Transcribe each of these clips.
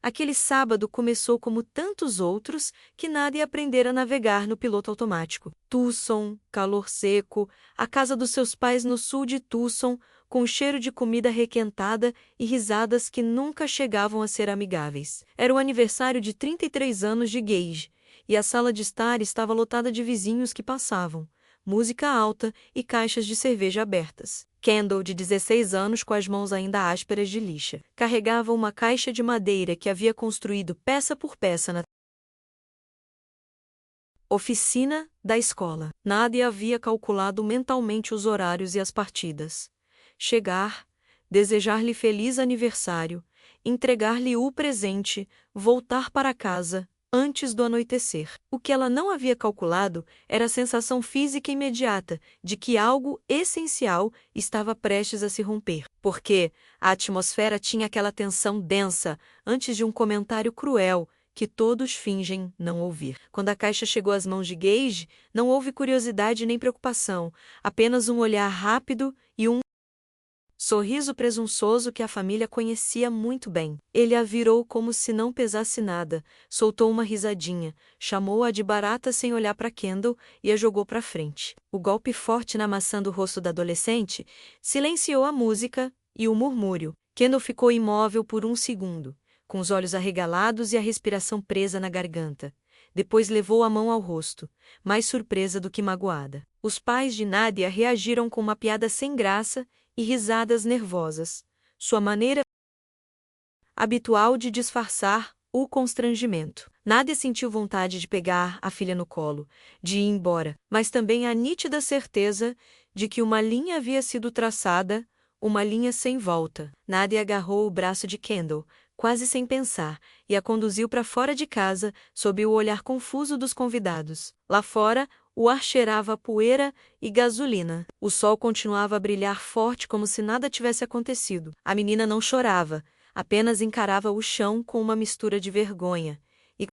Aquele sábado começou como tantos outros que Nadia aprendera a navegar no piloto automático. Tucson, calor seco, a casa dos seus pais no sul de Tucson, com cheiro de comida requentada e risadas que nunca chegavam a ser amigáveis. Era o aniversário de 33 anos de Gage, e a sala de estar estava lotada de vizinhos que passavam, música alta e caixas de cerveja abertas. Kendall, de 16 anos, com as mãos ainda ásperas de lixa, carregava uma caixa de madeira que havia construído peça por peça na oficina da escola. Nadia havia calculado mentalmente os horários e as partidas. Chegar, desejar-lhe feliz aniversário, entregar-lhe o presente, voltar para casa antes do anoitecer. O que ela não havia calculado era a sensação física imediata de que algo essencial estava prestes a se romper, porque a atmosfera tinha aquela tensão densa antes de um comentário cruel que todos fingem não ouvir. Quando a caixa chegou às mãos de Gage, não houve curiosidade nem preocupação, apenas um olhar rápido e um sorriso presunçoso que a família conhecia muito bem. Ele a virou como se não pesasse nada, soltou uma risadinha, chamou-a de barata sem olhar para Kendall e a jogou para frente. O golpe forte na maçã do rosto da adolescente silenciou a música e o murmúrio. Kendall ficou imóvel por um segundo, com os olhos arregalados e a respiração presa na garganta. Depois levou a mão ao rosto, mais surpresa do que magoada. Os pais de Nadia reagiram com uma piada sem graça e risadas nervosas, sua maneira habitual de disfarçar o constrangimento. Nadia sentiu vontade de pegar a filha no colo, de ir embora, mas também a nítida certeza de que uma linha havia sido traçada, uma linha sem volta. Nadia agarrou o braço de Kendall, quase sem pensar, e a conduziu para fora de casa, sob o olhar confuso dos convidados. Lá fora, o ar cheirava a poeira e gasolina. O sol continuava a brilhar forte como se nada tivesse acontecido. A menina não chorava, apenas encarava o chão com uma mistura de vergonha e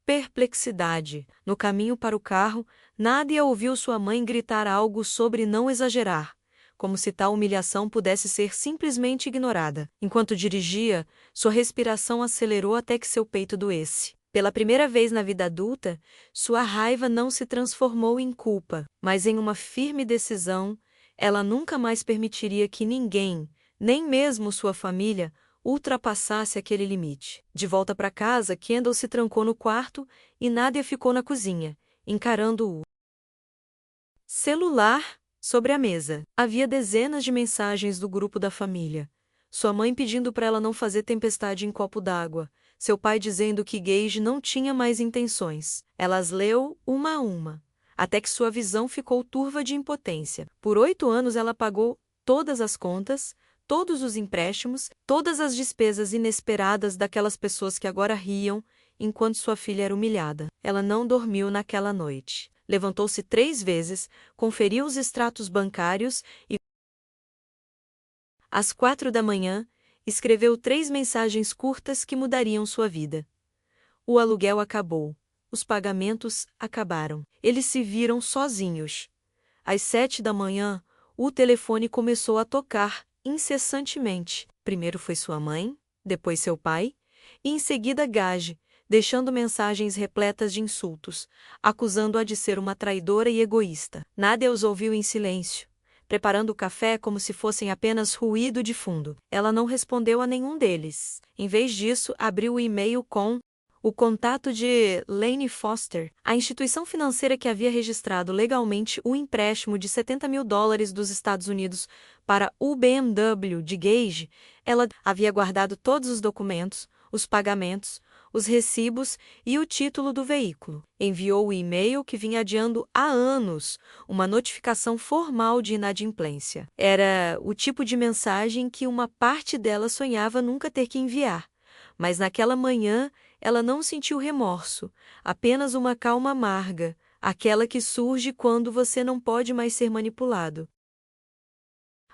perplexidade. No caminho para o carro, Nadia ouviu sua mãe gritar algo sobre não exagerar, como se tal humilhação pudesse ser simplesmente ignorada. Enquanto dirigia, sua respiração acelerou até que seu peito doesse. Pela primeira vez na vida adulta, sua raiva não se transformou em culpa, mas em uma firme decisão. Ela nunca mais permitiria que ninguém, nem mesmo sua família, ultrapassasse aquele limite. De volta para casa, Kendall se trancou no quarto e Nadia ficou na cozinha, encarando o celular sobre a mesa. Havia dezenas de mensagens do grupo da família. Sua mãe pedindo para ela não fazer tempestade em copo d'água. Seu pai dizendo que Gage não tinha mais intenções. Ela as leu uma a uma, até que sua visão ficou turva de impotência. Por 8 anos ela pagou todas as contas, todos os empréstimos, todas as despesas inesperadas daquelas pessoas que agora riam, enquanto sua filha era humilhada. Ela não dormiu naquela noite. Levantou-se 3 vezes, conferiu os extratos bancários e, às 4 da manhã, escreveu 3 mensagens curtas que mudariam sua vida. O aluguel acabou. Os pagamentos acabaram. Eles se viram sozinhos. Às 7 da manhã, o telefone começou a tocar incessantemente. Primeiro foi sua mãe, depois seu pai, e em seguida Gage, deixando mensagens repletas de insultos, acusando-a de ser uma traidora e egoísta. Nadia os ouviu em silêncio, preparando o café como se fossem apenas ruído de fundo. Ela não respondeu a nenhum deles. Em vez disso, abriu o e-mail com o contato de Lane Foster, a instituição financeira que havia registrado legalmente o empréstimo de $70.000 dos Estados Unidos para o BMW de Gage. Ela havia guardado todos os documentos, os pagamentos, os recibos e o título do veículo. Enviou o e-mail que vinha adiando há anos uma notificação formal de inadimplência. Era o tipo de mensagem que uma parte dela sonhava nunca ter que enviar. Mas naquela manhã ela não sentiu remorso, apenas uma calma amarga, aquela que surge quando você não pode mais ser manipulado.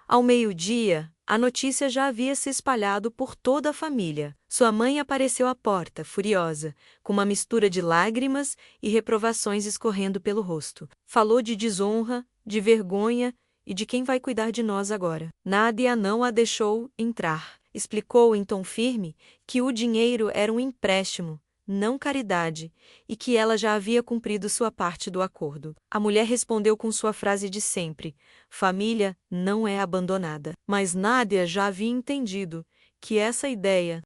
Ao meio-dia, a notícia já havia se espalhado por toda a família. Sua mãe apareceu à porta, furiosa, com uma mistura de lágrimas e reprovações escorrendo pelo rosto. Falou de desonra, de vergonha e de quem vai cuidar de nós agora. Nadia não a deixou entrar. explicou em tom firme que o dinheiro era um empréstimo, não caridade, e que ela já havia cumprido sua parte do acordo. A mulher respondeu com sua frase de sempre: família não é abandonada. Mas Nádia já havia entendido que essa ideia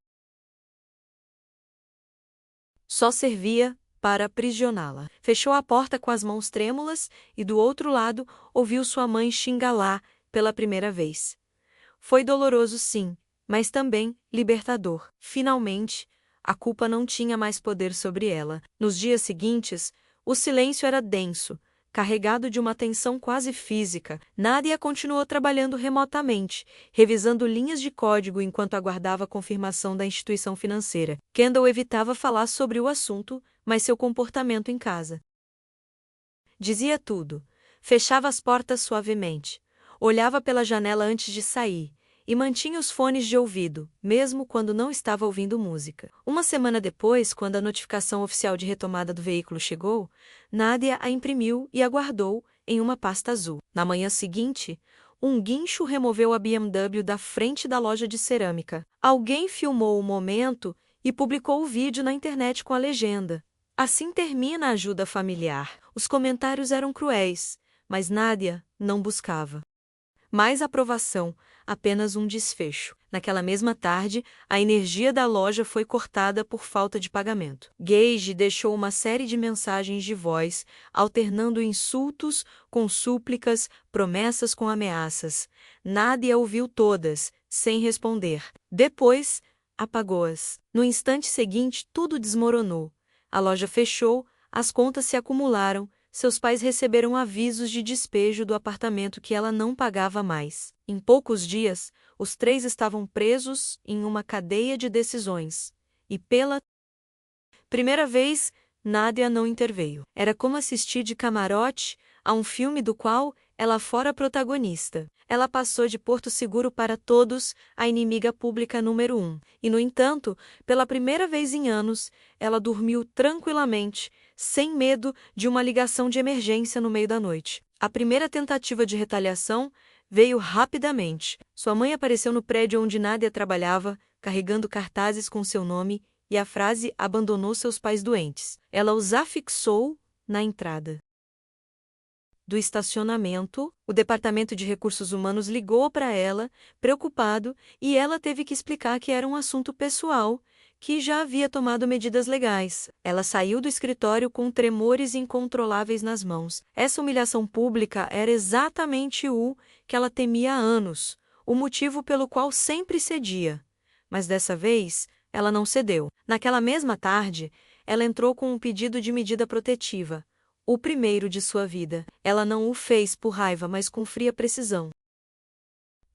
só servia para aprisioná-la. Fechou a porta com as mãos trêmulas e, do outro lado, ouviu sua mãe xingá-la pela primeira vez. Foi doloroso, sim, mas também libertador. Finalmente, a culpa não tinha mais poder sobre ela. Nos dias seguintes, o silêncio era denso, carregado de uma tensão quase física. Nádia continuou trabalhando remotamente, revisando linhas de código enquanto aguardava a confirmação da instituição financeira. Kendall evitava falar sobre o assunto, mas seu comportamento em casa dizia tudo. Fechava as portas suavemente, olhava pela janela antes de sair e mantinha os fones de ouvido, mesmo quando não estava ouvindo música. Uma semana depois, quando a notificação oficial de retomada do veículo chegou, Nádia a imprimiu e a guardou em uma pasta azul. Na manhã seguinte, um guincho removeu a BMW da frente da loja de cerâmica. Alguém filmou o momento e publicou o vídeo na internet com a legenda: assim termina a ajuda familiar. Os comentários eram cruéis, mas Nádia não buscava mais aprovação, apenas um desfecho. Naquela mesma tarde, a energia da loja foi cortada por falta de pagamento. Gage deixou uma série de mensagens de voz, alternando insultos com súplicas, promessas com ameaças. Nádia ouviu todas, sem responder. Depois, apagou-as. No instante seguinte, tudo desmoronou. A loja fechou, as contas se acumularam. Seus pais receberam avisos de despejo do apartamento que ela não pagava mais. Em poucos dias, os três estavam presos em uma cadeia de decisões. E pela primeira vez, Nádia não interveio. Era como assistir de camarote a um filme do qual ela fora protagonista. Ela passou de Porto Seguro para todos a inimiga pública número 1. E, no entanto, pela primeira vez em anos, ela dormiu tranquilamente, sem medo de uma ligação de emergência no meio da noite. A primeira tentativa de retaliação veio rapidamente. Sua mãe apareceu no prédio onde Nádia trabalhava, carregando cartazes com seu nome e a frase "abandonou seus pais doentes". Ela os afixou na entrada do estacionamento. O Departamento de Recursos Humanos ligou para ela, preocupado, e ela teve que explicar que era um assunto pessoal, que já havia tomado medidas legais. Ela saiu do escritório com tremores incontroláveis nas mãos. Essa humilhação pública era exatamente o que ela temia há anos, o motivo pelo qual sempre cedia. Mas dessa vez, ela não cedeu. Naquela mesma tarde, ela entrou com um pedido de medida protetiva, o primeiro de sua vida. Ela não o fez por raiva, mas com fria precisão.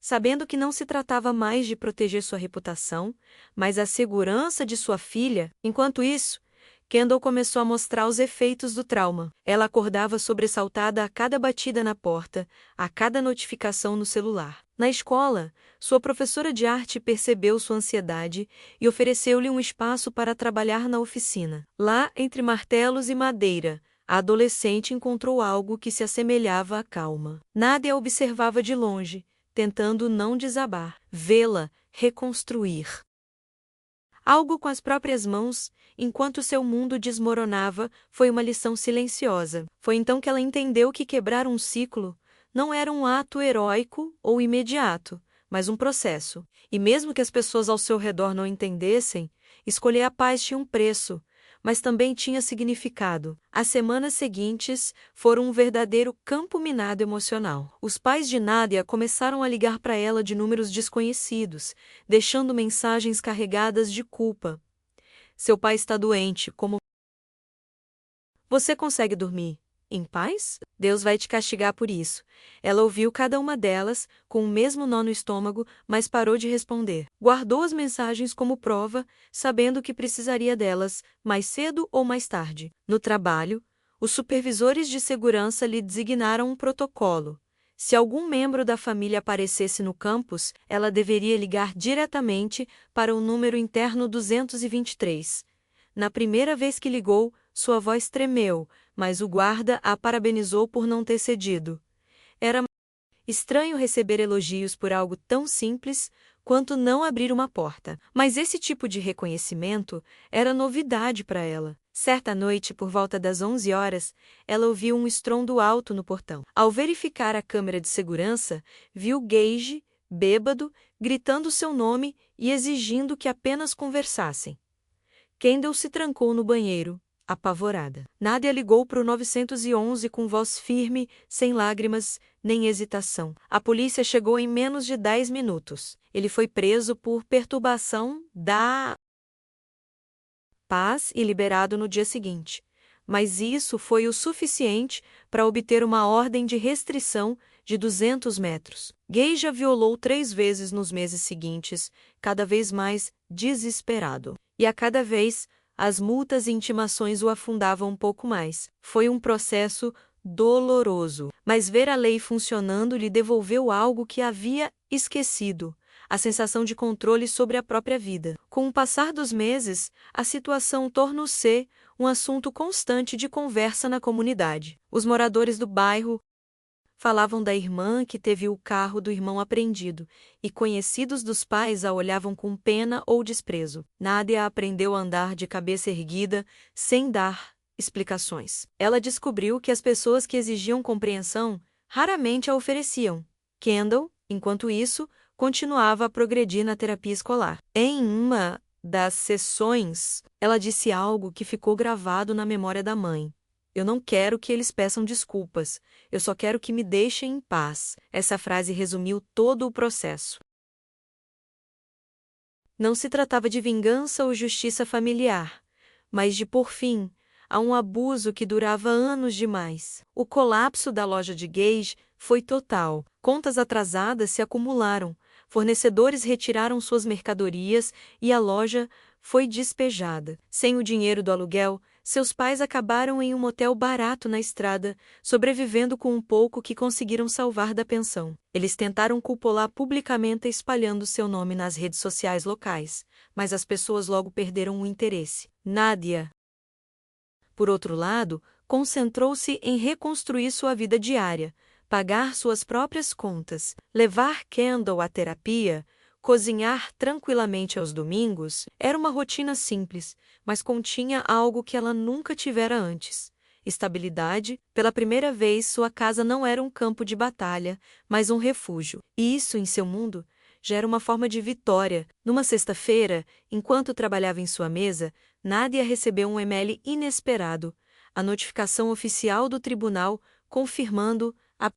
Sabendo que não se tratava mais de proteger sua reputação, mas a segurança de sua filha. Enquanto isso, Kendall começou a mostrar os efeitos do trauma. Ela acordava sobressaltada a cada batida na porta, a cada notificação no celular. Na escola, sua professora de arte percebeu sua ansiedade e ofereceu-lhe um espaço para trabalhar na oficina. Lá, entre martelos e madeira, a adolescente encontrou algo que se assemelhava à calma. Nádia a observava de longe, tentando não desabar, vê-la reconstruir algo com as próprias mãos, enquanto seu mundo desmoronava. Foi uma lição silenciosa. Foi então que ela entendeu que quebrar um ciclo não era um ato heróico ou imediato, mas um processo. E mesmo que as pessoas ao seu redor não entendessem, escolher a paz tinha um preço, mas também tinha significado. As semanas seguintes foram um verdadeiro campo minado emocional. Os pais de Nádia começaram a ligar para ela de números desconhecidos, deixando mensagens carregadas de culpa. Seu pai está doente, como você consegue dormir em paz? Deus vai te castigar por isso. Ela ouviu cada uma delas, com o mesmo nó no estômago, mas parou de responder. Guardou as mensagens como prova, sabendo que precisaria delas, mais cedo ou mais tarde. No trabalho, os supervisores de segurança lhe designaram um protocolo. Se algum membro da família aparecesse no campus, ela deveria ligar diretamente para o número interno 223. Na primeira vez que ligou, sua voz tremeu, mas o guarda a parabenizou por não ter cedido. Era estranho receber elogios por algo tão simples quanto não abrir uma porta. Mas esse tipo de reconhecimento era novidade para ela. Certa noite, por volta das 11 horas, ela ouviu um estrondo alto no portão. Ao verificar a câmera de segurança, viu Gage, bêbado, gritando seu nome e exigindo que apenas conversassem. Kendall se trancou no banheiro, apavorada. Nadia ligou para o 911 com voz firme, sem lágrimas, nem hesitação. A polícia chegou em menos de 10 minutos. Ele foi preso por perturbação da paz e liberado no dia seguinte. Mas isso foi o suficiente para obter uma ordem de restrição de 200 metros. Gay já violou 3 vezes nos meses seguintes, cada vez mais desesperado. E a cada vez, as multas e intimações o afundavam um pouco mais. Foi um processo doloroso, mas ver a lei funcionando lhe devolveu algo que havia esquecido: a sensação de controle sobre a própria vida. Com o passar dos meses, a situação tornou-se um assunto constante de conversa na comunidade. Os moradores do bairro falavam da irmã que teve o carro do irmão apreendido, e conhecidos dos pais a olhavam com pena ou desprezo. Nadia aprendeu a andar de cabeça erguida, sem dar explicações. Ela descobriu que as pessoas que exigiam compreensão raramente a ofereciam. Kendall, enquanto isso, continuava a progredir na terapia escolar. Em uma das sessões, ela disse algo que ficou gravado na memória da mãe: "Eu não quero que eles peçam desculpas, eu só quero que me deixem em paz." Essa frase resumiu todo o processo. Não se tratava de vingança ou justiça familiar, mas de pôr fim a um abuso que durava anos demais. O colapso da loja de Gage foi total. Contas atrasadas se acumularam, fornecedores retiraram suas mercadorias e a loja foi despejada. Sem o dinheiro do aluguel, seus pais acabaram em um motel barato na estrada, sobrevivendo com um pouco que conseguiram salvar da pensão. Eles tentaram culpá-la publicamente espalhando seu nome nas redes sociais locais, mas as pessoas logo perderam o interesse. Nadia, por outro lado, concentrou-se em reconstruir sua vida diária, pagar suas próprias contas, levar Kendall à terapia, cozinhar tranquilamente aos domingos. Era uma rotina simples, mas continha algo que ela nunca tivera antes: estabilidade. Pela primeira vez, sua casa não era um campo de batalha, mas um refúgio. E isso, em seu mundo, já era uma forma de vitória. Numa sexta-feira, enquanto trabalhava em sua mesa, Nadia recebeu um e-mail inesperado: a notificação oficial do tribunal confirmando a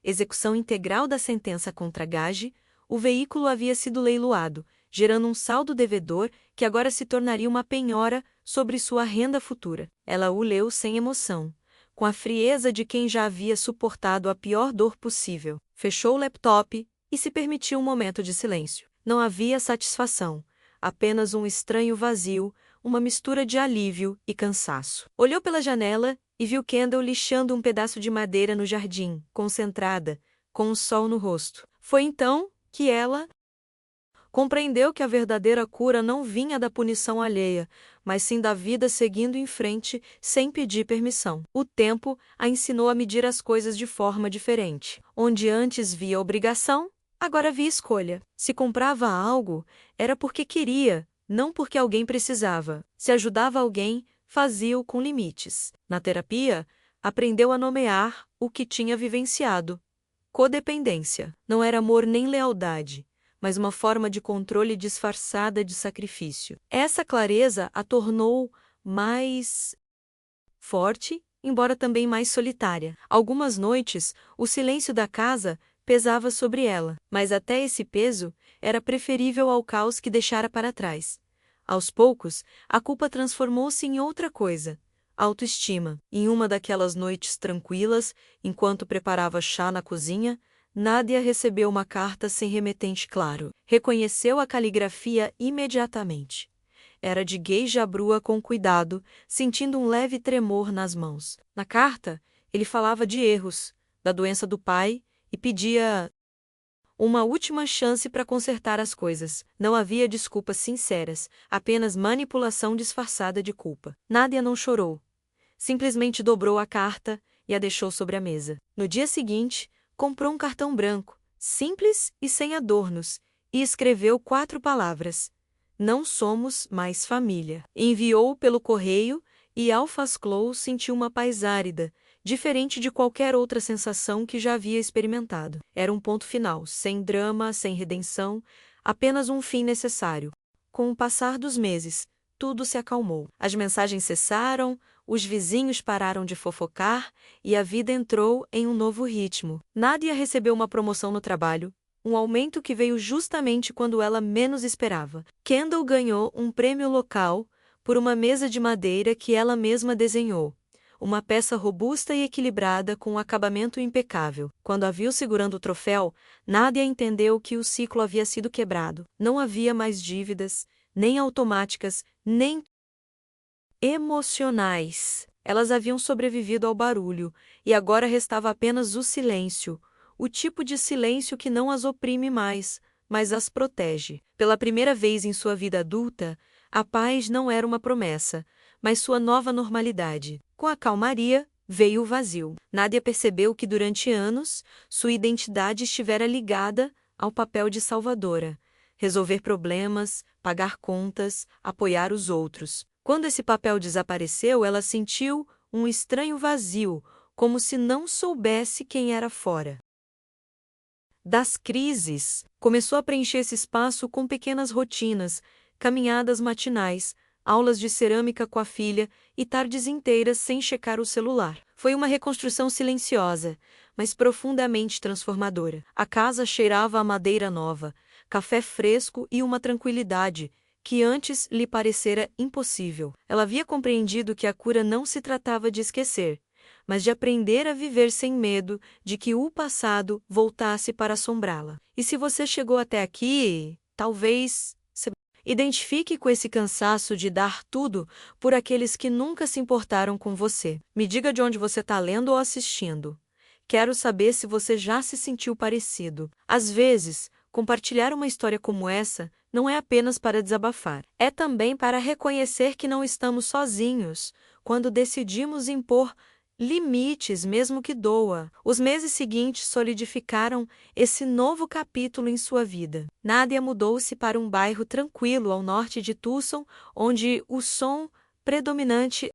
execução integral da sentença contra Gage. O veículo havia sido leiloado, gerando um saldo devedor que agora se tornaria uma penhora sobre sua renda futura. Ela o leu sem emoção, com a frieza de quem já havia suportado a pior dor possível. Fechou o laptop e se permitiu um momento de silêncio. Não havia satisfação, apenas um estranho vazio, uma mistura de alívio e cansaço. Olhou pela janela e viu Kendall lixando um pedaço de madeira no jardim, concentrada, com o sol no rosto. Foi então que ela compreendeu que a verdadeira cura não vinha da punição alheia, mas sim da vida seguindo em frente sem pedir permissão. O tempo a ensinou a medir as coisas de forma diferente. Onde antes via obrigação, agora via escolha. Se comprava algo, era porque queria, não porque alguém precisava. Se ajudava alguém, fazia-o com limites. Na terapia, aprendeu a nomear o que tinha vivenciado. Codependência. Não era amor nem lealdade, mas uma forma de controle disfarçada de sacrifício. Essa clareza a tornou mais forte, embora também mais solitária. Algumas noites, o silêncio da casa pesava sobre ela, mas até esse peso era preferível ao caos que deixara para trás. Aos poucos, a culpa transformou-se em outra coisa: autoestima. Em uma daquelas noites tranquilas, enquanto preparava chá na cozinha, Nadia recebeu uma carta sem remetente claro. Reconheceu a caligrafia imediatamente. Era de Gage Abrua com cuidado, sentindo um leve tremor nas mãos. Na carta, ele falava de erros, da doença do pai, e pedia uma última chance para consertar as coisas. Não havia desculpas sinceras, apenas manipulação disfarçada de culpa. Nadia não chorou. Simplesmente dobrou a carta e a deixou sobre a mesa. No dia seguinte, comprou um cartão branco, simples e sem adornos, e escreveu 4 palavras: "Não somos mais família". Enviou pelo correio e Alphas-Clow sentiu uma paz árida, diferente de qualquer outra sensação que já havia experimentado. Era um ponto final, sem drama, sem redenção, apenas um fim necessário. Com o passar dos meses, tudo se acalmou. As mensagens cessaram, os vizinhos pararam de fofocar e a vida entrou em um novo ritmo. Nadia recebeu uma promoção no trabalho, um aumento que veio justamente quando ela menos esperava. Kendall ganhou um prêmio local por uma mesa de madeira que ela mesma desenhou. Uma peça robusta e equilibrada com um acabamento impecável. Quando a viu segurando o troféu, Nadia entendeu que o ciclo havia sido quebrado. Não havia mais dívidas, nem automáticas, nem emocionais. Elas haviam sobrevivido ao barulho, e agora restava apenas o silêncio, o tipo de silêncio que não as oprime mais, mas as protege. Pela primeira vez em sua vida adulta, a paz não era uma promessa, mas sua nova normalidade. Com a calmaria, veio o vazio. Nadia percebeu que durante anos, sua identidade estivera ligada ao papel de salvadora. Resolver problemas, pagar contas, apoiar os outros. Quando esse papel desapareceu, ela sentiu um estranho vazio, como se não soubesse quem era fora das crises. Começou a preencher esse espaço com pequenas rotinas, caminhadas matinais, aulas de cerâmica com a filha e tardes inteiras sem checar o celular. Foi uma reconstrução silenciosa, mas profundamente transformadora. A casa cheirava a madeira nova, café fresco e uma tranquilidade que antes lhe parecera impossível. Ela havia compreendido que a cura não se tratava de esquecer, mas de aprender a viver sem medo de que o passado voltasse para assombrá-la. E se você chegou até aqui, talvez se identifique com esse cansaço de dar tudo por aqueles que nunca se importaram com você. Me diga de onde você está lendo ou assistindo. Quero saber se você já se sentiu parecido. Às vezes, compartilhar uma história como essa não é apenas para desabafar. É também para reconhecer que não estamos sozinhos quando decidimos impor limites, mesmo que doa. Os meses seguintes solidificaram esse novo capítulo em sua vida. Nadia mudou-se para um bairro tranquilo ao norte de Tucson, onde o som predominante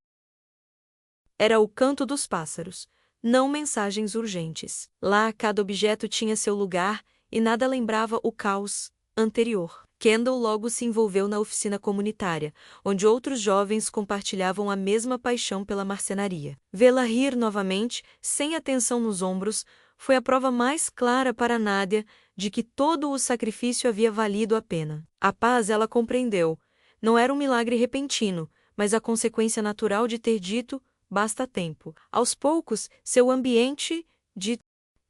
era o canto dos pássaros, não mensagens urgentes. Lá, cada objeto tinha seu lugar e nada lembrava o caos anterior. Kendall logo se envolveu na oficina comunitária, onde outros jovens compartilhavam a mesma paixão pela marcenaria. Vê-la rir novamente, sem a tensão nos ombros, foi a prova mais clara para Nadia de que todo o sacrifício havia valido a pena. A paz ela compreendeu. Não era um milagre repentino, mas a consequência natural de ter dito: basta tempo. Aos poucos, seu ambiente de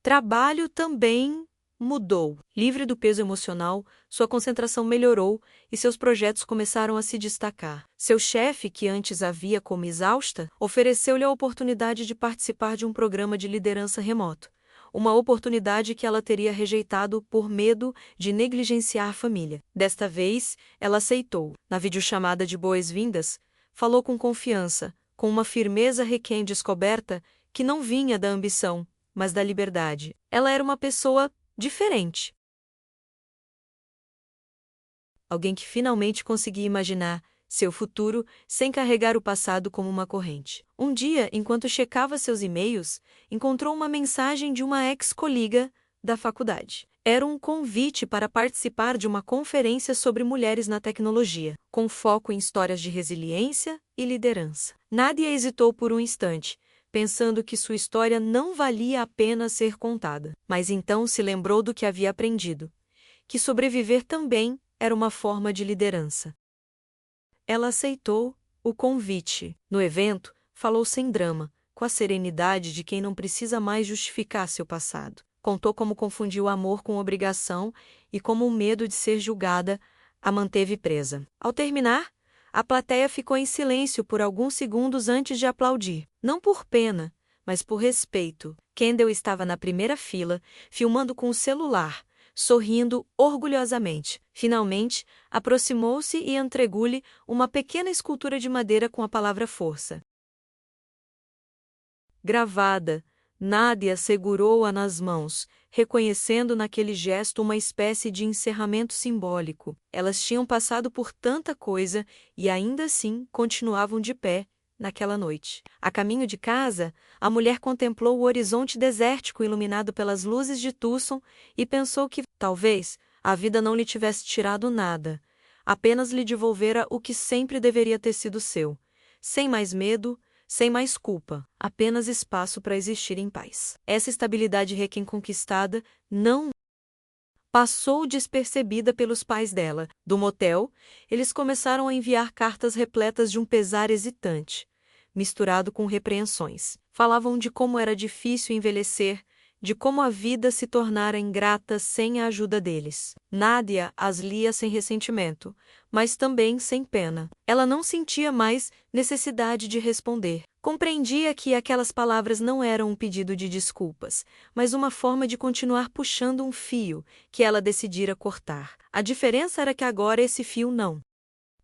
trabalho também mudou. Livre do peso emocional, sua concentração melhorou e seus projetos começaram a se destacar. Seu chefe, que antes a via como exausta, ofereceu-lhe a oportunidade de participar de um programa de liderança remoto. Uma oportunidade que ela teria rejeitado por medo de negligenciar a família. Desta vez, ela aceitou. Na videochamada de boas-vindas, falou com confiança, com uma firmeza recém-descoberta que não vinha da ambição, mas da liberdade. Ela era uma pessoa diferente. Alguém que finalmente conseguia imaginar seu futuro sem carregar o passado como uma corrente. Um dia, enquanto checava seus e-mails, encontrou uma mensagem de uma ex-colega da faculdade. Era um convite para participar de uma conferência sobre mulheres na tecnologia, com foco em histórias de resiliência e liderança. Nadia hesitou por um instante, pensando que sua história não valia a pena ser contada. Mas então se lembrou do que havia aprendido, que sobreviver também era uma forma de liderança. Ela aceitou o convite. No evento, falou sem drama, com a serenidade de quem não precisa mais justificar seu passado. Contou como confundiu amor com obrigação e como o medo de ser julgada a manteve presa. Ao terminar, a plateia ficou em silêncio por alguns segundos antes de aplaudir. Não por pena, mas por respeito. Kendall estava na primeira fila, filmando com o celular, sorrindo orgulhosamente. Finalmente, aproximou-se e entregou-lhe uma pequena escultura de madeira com a palavra força gravada. Nadia segurou-a nas mãos, reconhecendo naquele gesto uma espécie de encerramento simbólico. Elas tinham passado por tanta coisa e ainda assim continuavam de pé naquela noite. A caminho de casa, a mulher contemplou o horizonte desértico iluminado pelas luzes de Tucson e pensou que, talvez, a vida não lhe tivesse tirado nada, apenas lhe devolvera o que sempre deveria ter sido seu, sem mais medo, sem mais culpa, apenas espaço para existir em paz. Essa estabilidade recém-conquistada não passou despercebida pelos pais dela. Do motel, eles começaram a enviar cartas repletas de um pesar hesitante, misturado com repreensões. Falavam de como era difícil envelhecer, de como a vida se tornara ingrata sem a ajuda deles. Nadia as lia sem ressentimento, mas também sem pena. Ela não sentia mais necessidade de responder. Compreendia que aquelas palavras não eram um pedido de desculpas, mas uma forma de continuar puxando um fio que ela decidira cortar. A diferença era que agora esse fio não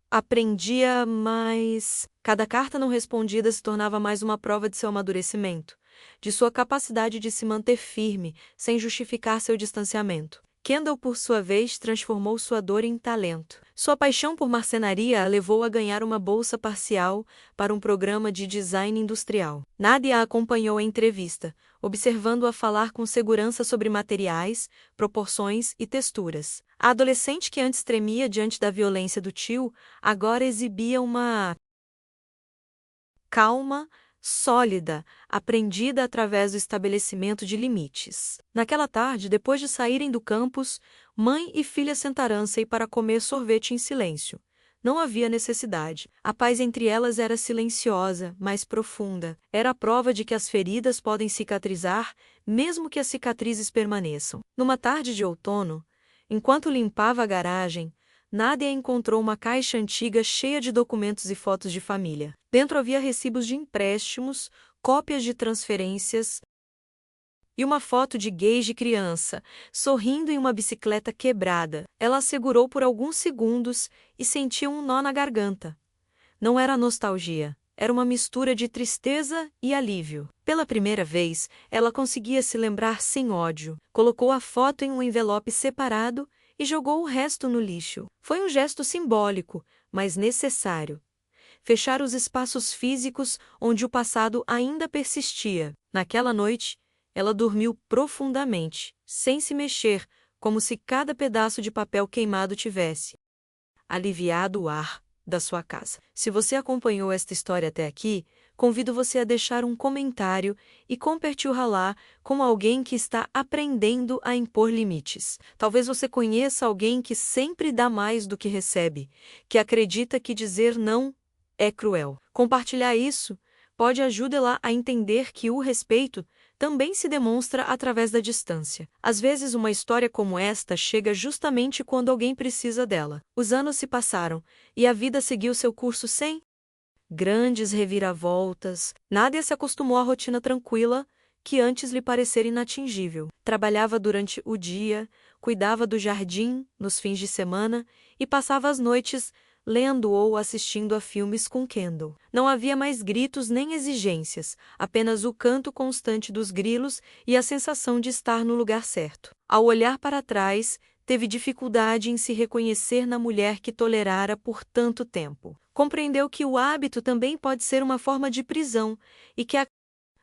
aprendia mais. Cada carta não respondida se tornava mais uma prova de seu amadurecimento, de sua capacidade de se manter firme, sem justificar seu distanciamento. Kendall, por sua vez, transformou sua dor em talento. Sua paixão por marcenaria a levou a ganhar uma bolsa parcial para um programa de design industrial. Nadia a acompanhou em entrevista, observando-a falar com segurança sobre materiais, proporções e texturas. A adolescente que antes tremia diante da violência do tio, agora exibia uma calma, sólida, aprendida através do estabelecimento de limites. Naquela tarde, depois de saírem do campus, mãe e filha sentaram-se para comer sorvete em silêncio. Não havia necessidade. A paz entre elas era silenciosa, mas profunda. Era a prova de que as feridas podem cicatrizar, mesmo que as cicatrizes permaneçam. Numa tarde de outono, enquanto limpava a garagem, Nadia encontrou uma caixa antiga cheia de documentos e fotos de família. Dentro havia recibos de empréstimos, cópias de transferências e uma foto de Gage criança, sorrindo em uma bicicleta quebrada. Ela a segurou por alguns segundos e sentiu um nó na garganta. Não era nostalgia, era uma mistura de tristeza e alívio. Pela primeira vez, ela conseguia se lembrar sem ódio. Colocou a foto em um envelope separado e jogou o resto no lixo. Foi um gesto simbólico, mas necessário. Fechar os espaços físicos onde o passado ainda persistia. Naquela noite, ela dormiu profundamente, sem se mexer, como se cada pedaço de papel queimado tivesse aliviado o ar da sua casa. Se você acompanhou esta história até aqui, convido você a deixar um comentário e compartilhar com alguém que está aprendendo a impor limites. Talvez você conheça alguém que sempre dá mais do que recebe, que acredita que dizer não é cruel. Compartilhar isso pode ajudá-la a entender que o respeito também se demonstra através da distância. Às vezes uma história como esta chega justamente quando alguém precisa dela. Os anos se passaram e a vida seguiu seu curso sem grandes reviravoltas. Nadia se acostumou à rotina tranquila que antes lhe parecera inatingível. Trabalhava durante o dia, cuidava do jardim nos fins de semana e passava as noites lendo ou assistindo a filmes com Kendall. Não havia mais gritos nem exigências, apenas o canto constante dos grilos e a sensação de estar no lugar certo. Ao olhar para trás, teve dificuldade em se reconhecer na mulher que tolerara por tanto tempo. Compreendeu que o hábito também pode ser uma forma de prisão e que a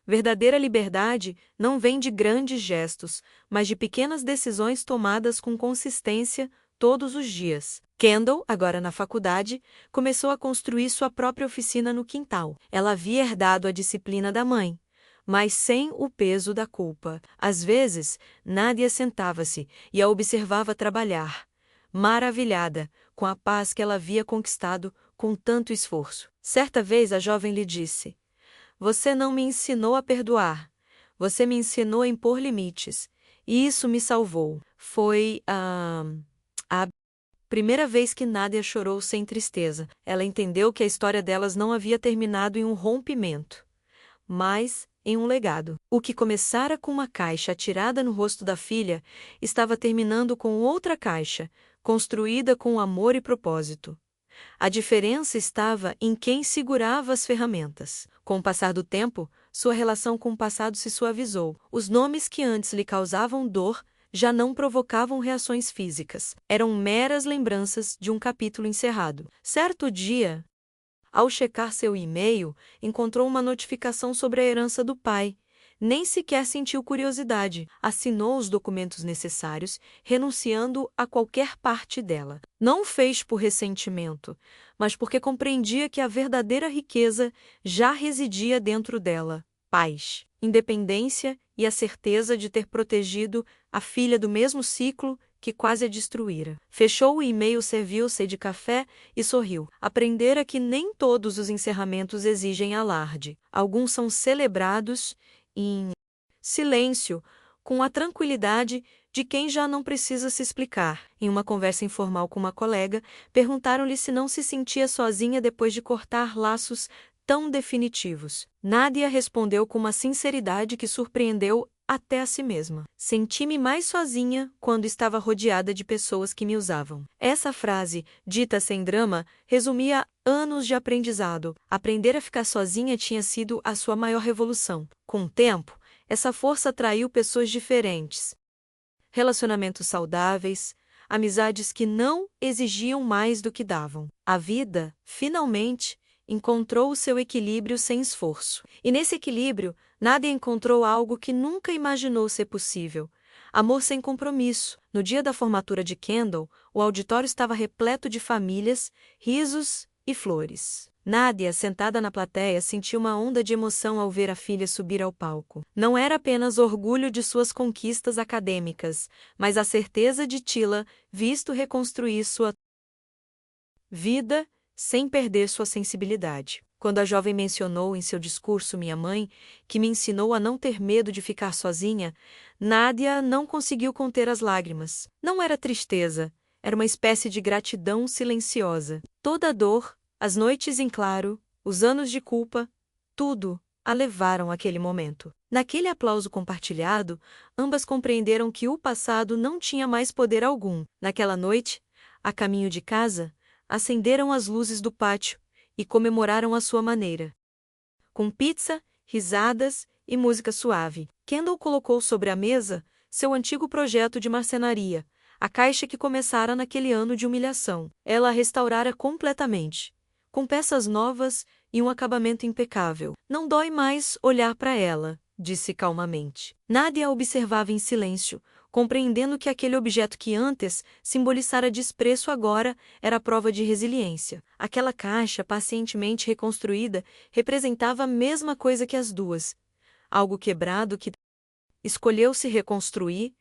verdadeira liberdade não vem de grandes gestos, mas de pequenas decisões tomadas com consistência todos os dias. Kendall, agora na faculdade, começou a construir sua própria oficina no quintal. Ela havia herdado a disciplina da mãe, mas sem o peso da culpa. Às vezes, Nadia sentava-se e a observava trabalhar, maravilhada com a paz que ela havia conquistado com tanto esforço. Certa vez a jovem lhe disse: "Você não me ensinou a perdoar. Você me ensinou a impor limites. E isso me salvou." Foi a primeira vez que Nadia chorou sem tristeza. Ela entendeu que a história delas não havia terminado em um rompimento, mas em um legado. O que começara com uma caixa atirada no rosto da filha, estava terminando com outra caixa, construída com amor e propósito. A diferença estava em quem segurava as ferramentas. Com o passar do tempo, Sua relação com o passado se suavizou. Os nomes que antes lhe causavam dor já não provocavam reações físicas. Eram meras lembranças de um capítulo encerrado. Certo dia, ao checar seu e-mail, encontrou uma notificação sobre a herança do pai. Nem sequer sentiu curiosidade. Assinou os documentos necessários, renunciando a qualquer parte dela. Não o fez por ressentimento, mas porque compreendia que a verdadeira riqueza já residia dentro dela: paz, independência e a certeza de ter protegido a filha do mesmo ciclo que quase a destruíra. Fechou o e-mail, serviu-se de café e sorriu. Aprendera que nem todos os encerramentos exigem alarde. Alguns são celebrados em silêncio, com a tranquilidade de quem já não precisa se explicar. Em uma conversa informal com uma colega, perguntaram-lhe se não se sentia sozinha depois de cortar laços tão definitivos. Nádia respondeu com uma sinceridade que surpreendeu até a si mesma. Senti-me mais sozinha quando estava rodeada de pessoas que me usavam. Essa frase, dita sem drama, resumia anos de aprendizado. Aprender a ficar sozinha tinha sido a sua maior revolução. Com o tempo, essa força atraiu pessoas diferentes, relacionamentos saudáveis, amizades que não exigiam mais do que davam. A vida, finalmente, encontrou o seu equilíbrio sem esforço. E nesse equilíbrio, Nádia encontrou algo que nunca imaginou ser possível: amor sem compromisso. No dia da formatura de Kendall, o auditório estava repleto de famílias, risos e flores. Nádia, sentada na plateia, sentiu uma onda de emoção ao ver a filha subir ao palco. Não era apenas orgulho de suas conquistas acadêmicas, mas a certeza de Tila visto reconstruir sua vida sem perder sua sensibilidade. Quando a jovem mencionou em seu discurso minha mãe, que me ensinou a não ter medo de ficar sozinha, Nádia não conseguiu conter as lágrimas. Não era tristeza, era uma espécie de gratidão silenciosa. Toda a dor, as noites em claro, os anos de culpa, tudo a levaram àquele momento. Naquele aplauso compartilhado, ambas compreenderam que o passado não tinha mais poder algum. Naquela noite, a caminho de casa, acenderam as luzes do pátio e comemoraram à sua maneira, com pizza, risadas e música suave. Kendall colocou sobre a mesa seu antigo projeto de marcenaria, a caixa que começara naquele ano de humilhação. Ela a restaurara completamente, com peças novas e um acabamento impecável. Não dói mais olhar para ela, disse calmamente. Nádia a observava em silêncio, compreendendo que aquele objeto que antes simbolizara desprezo agora era prova de resiliência. Aquela caixa, pacientemente reconstruída, representava a mesma coisa que as duas: algo quebrado que escolheu-se reconstruir,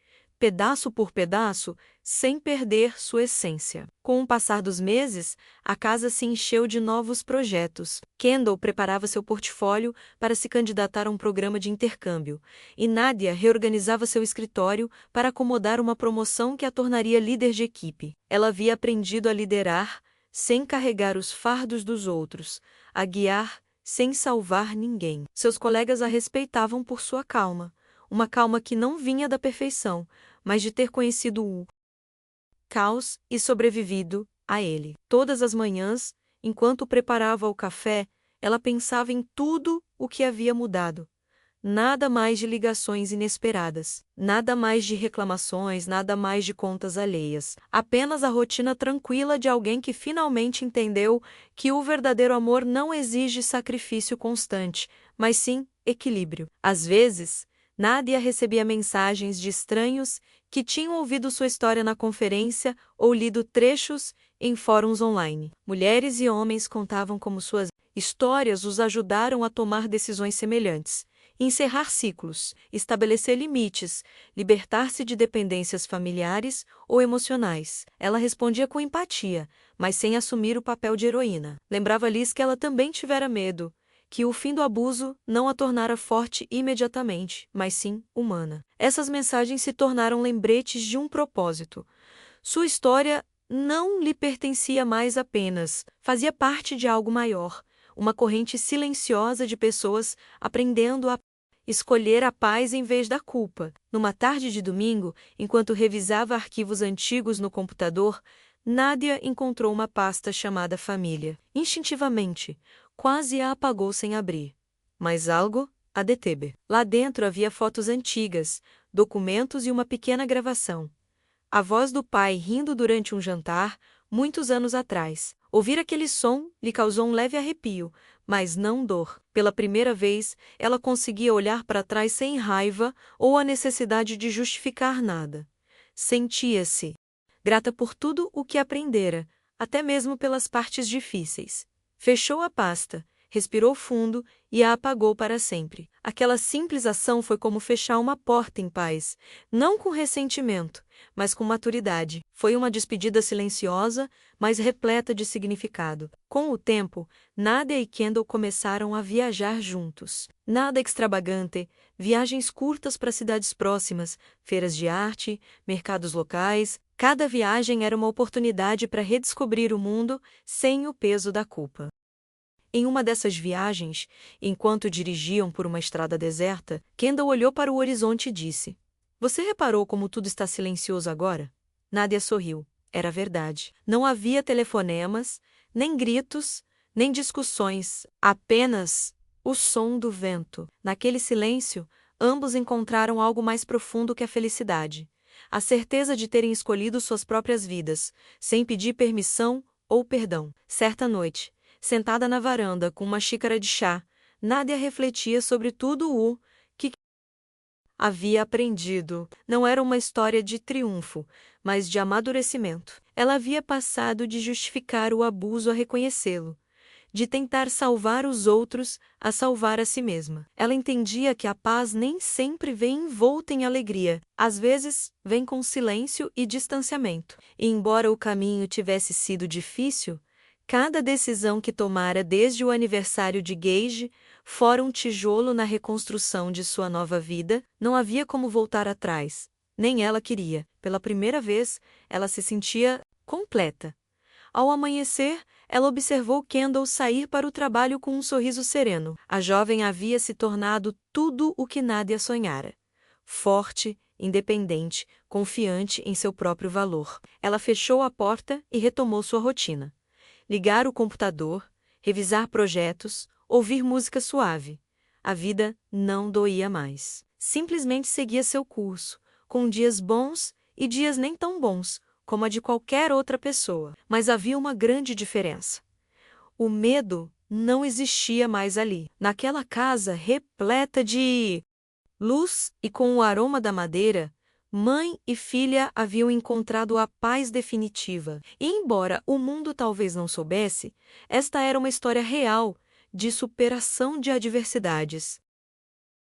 pedaço por pedaço, sem perder sua essência. Com o passar dos meses, a casa se encheu de novos projetos. Kendall preparava seu portfólio para se candidatar a um programa de intercâmbio, e Nádia reorganizava seu escritório para acomodar uma promoção que a tornaria líder de equipe. Ela havia aprendido a liderar sem carregar os fardos dos outros, a guiar sem salvar ninguém. Seus colegas a respeitavam por sua calma, uma calma que não vinha da perfeição, mas de ter conhecido o caos e sobrevivido a ele. Todas as manhãs, enquanto preparava o café, ela pensava em tudo o que havia mudado. Nada mais de ligações inesperadas, nada mais de reclamações, nada mais de contas alheias. Apenas a rotina tranquila de alguém que finalmente entendeu que o verdadeiro amor não exige sacrifício constante, mas sim equilíbrio. Às vezes, Nádia recebia mensagens de estranhos que tinham ouvido sua história na conferência ou lido trechos em fóruns online. Mulheres e homens contavam como suas histórias os ajudaram a tomar decisões semelhantes, encerrar ciclos, estabelecer limites, libertar-se de dependências familiares ou emocionais. Ela respondia com empatia, mas sem assumir o papel de heroína. Lembrava-lhes que ela também tivera medo, que o fim do abuso não a tornara forte imediatamente, mas sim humana. Essas mensagens se tornaram lembretes de um propósito. Sua história não lhe pertencia mais apenas, fazia parte de algo maior, uma corrente silenciosa de pessoas aprendendo a escolher a paz em vez da culpa. Numa tarde de domingo, enquanto revisava arquivos antigos no computador, Nádia encontrou uma pasta chamada Família. Instintivamente, quase a apagou sem abrir. Mas algo ADTB. Lá dentro havia fotos antigas, documentos e uma pequena gravação. A voz do pai rindo durante um jantar, muitos anos atrás. Ouvir aquele som lhe causou um leve arrepio, mas não dor. Pela primeira vez, ela conseguia olhar para trás sem raiva ou a necessidade de justificar nada. Sentia-se grata por tudo o que aprendera, até mesmo pelas partes difíceis. Fechou a pasta, respirou fundo e a apagou para sempre. Aquela simples ação foi como fechar uma porta em paz, não com ressentimento, mas com maturidade. Foi uma despedida silenciosa, mas repleta de significado. Com o tempo, Nadia e Kendall começaram a viajar juntos. Nada extravagante, viagens curtas para cidades próximas, feiras de arte, mercados locais. Cada viagem era uma oportunidade para redescobrir o mundo sem o peso da culpa. Em uma dessas viagens, enquanto dirigiam por uma estrada deserta, Kendall olhou para o horizonte e disse: "Você reparou como tudo está silencioso agora?" Nadia sorriu. Era verdade. Não havia telefonemas, nem gritos, nem discussões, apenas o som do vento. Naquele silêncio, ambos encontraram algo mais profundo que a felicidade. A certeza de terem escolhido suas próprias vidas, sem pedir permissão ou perdão. Certa noite, sentada na varanda com uma xícara de chá, Nadia refletia sobre tudo o que havia aprendido. Não era uma história de triunfo, mas de amadurecimento. Ela havia passado de justificar o abuso a reconhecê-lo, de tentar salvar os outros a salvar a si mesma. Ela entendia que a paz nem sempre vem envolta em alegria. Às vezes, vem com silêncio e distanciamento. E embora o caminho tivesse sido difícil, cada decisão que tomara desde o aniversário de Gage fora um tijolo na reconstrução de sua nova vida. Não havia como voltar atrás. Nem ela queria. Pela primeira vez, ela se sentia completa. Ao amanhecer, ela observou Kendall sair para o trabalho com um sorriso sereno. A jovem havia se tornado tudo o que Nadia sonhara. Forte, independente, confiante em seu próprio valor. Ela fechou a porta e retomou sua rotina. Ligar o computador, revisar projetos, ouvir música suave. A vida não doía mais. Simplesmente seguia seu curso, com dias bons e dias nem tão bons, como a de qualquer outra pessoa. Mas havia uma grande diferença. O medo não existia mais ali. Naquela casa repleta de luz e com o aroma da madeira, mãe e filha haviam encontrado a paz definitiva. E embora o mundo talvez não soubesse, esta era uma história real de superação de adversidades.